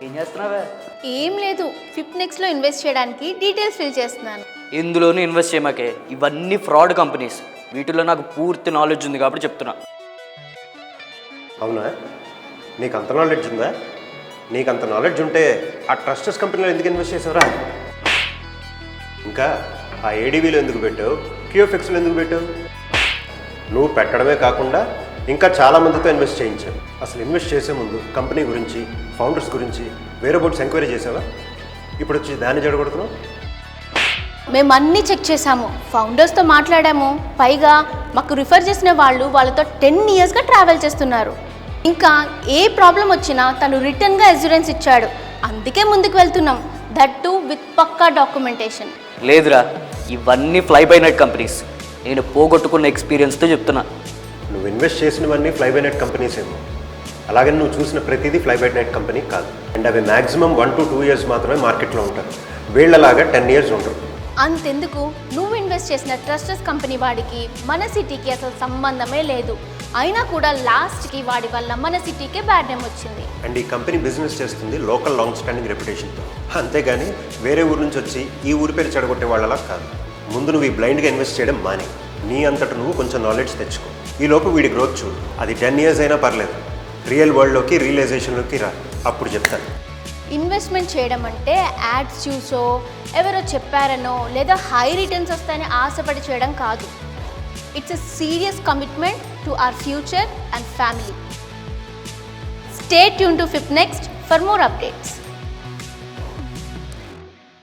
ఏం చేస్తున్నావే? ఏం లేదు, ఫిప్నెక్స్లో ఇన్వెస్ట్ చేయడానికి డీటెయిల్స్ ఫిల్ చేస్తున్నాను. ఇందులోనూ ఇన్వెస్ట్ చేయమాకే, ఇవన్నీ ఫ్రాడ్ కంపెనీస్. వీటిలో నాకు పూర్తి నాలెడ్జ్ ఉంది కాబట్టి చెప్తున్నా. అవునా? నీకు అంత నాలెడ్జ్ ఉందా? నీకు అంత నాలెడ్జ్ ఉంటే ఆ ట్రస్టెస్ కంపెనీలో ఎందుకు ఇన్వెస్ట్ చేసావురా? ఇంకా ఆ ఏడీవీలో ఎందుకు పెట్టావు? క్యూఎఫ్ఎక్స్లో ఎందుకు పెట్టావు? నువ్వు పెట్టడమే కాకుండా ఇంకా చాలామందితో ఇన్వెస్ట్ చేయించావు. అసలు ఇన్వెస్ట్ చేసే ముందు కంపెనీ గురించి, ఫౌండర్స్ గురించి వేరే బోర్డ్స్ ఎంక్వైరీ చేసావా? ఇప్పుడు వచ్చి దాన్ని జడగొడుతున్నావు. మేము అన్నీ చెక్ చేసాము, ఫౌండర్స్తో మాట్లాడాము. పైగా మాకు రిఫర్ చేసిన వాళ్ళతో 10 ఇయర్స్గా ట్రావెల్ చేస్తున్నారు. ఇంకా ఏ ప్రాబ్లం వచ్చినా తను రిటర్న్గా అష్యూరెన్స్ ఇచ్చాడు. అందుకే ముందుకు వెళ్తున్నాం, దట్ టు విత్ పక్కా డాక్యుమెంటేషన్. లేదురా, ఇవన్నీ ఫ్లై బై నైట్ కంపెనీస్. నేను పోగొట్టుకున్న ఎక్స్పీరియన్స్తో చెప్తున్నా. నువ్వు ఇన్వెస్ట్ చేసినవన్నీ ఫ్లై బై నైట్ కంపెనీస్ ఏమో, అలాగే నువ్వు చూసిన ప్రతిదీ ఫ్లై బై నైట్ కంపెనీ కాదు. అండ్ అవి మ్యాక్సిమం 1 to 2 years మాత్రమే మార్కెట్లో ఉంటారు. వీళ్ళలాగా 10 years ఉంటారు. అంతెందుకు, నువ్వు ఇన్వెస్ట్ చేసిన ట్రస్టెస్ కంపెనీ వాడికి మన సిటీకి అసలు సంబంధమే లేదు. అయినా కూడా లాస్ట్కి వాడి వల్ల మన సిటీకే బ్యాడ్ నేమ్ వచ్చింది. అండ్ ఈ కంపెనీ బిజినెస్ చేస్తుంది లోకల్ లాంగ్ స్టాండింగ్ రెప్యుటేషన్తో, అంతేగాని వేరే ఊరు నుంచి వచ్చి ఈ ఊరి పేరు చెడగొట్టే వాళ్ళలా కాదు. ముందు నువ్వు ఈ బ్లైండ్గా ఇన్వెస్ట్ చేయడం మాని, నీ అంతట నువ్వు కొంచెం నాలెడ్జ్ తెచ్చుకో. ఈ లోపు వీడి గ్రోత్ చూడు. అది 10 years అయినా పర్లేదు. రియల్ వరల్డ్లోకి, రియలైజేషన్లోకి రా, అప్పుడు చెప్తాను. ఇన్వెస్ట్మెంట్ చేయడం అంటే యాడ్స్ చూసో, ఎవరో చెప్పారనో, లేదా హై రిటర్న్స్ వస్తాయని ఆశపడి చేయడం కాదు. It's a serious commitment to our future and family. Stay tune to Fipnext for more updates.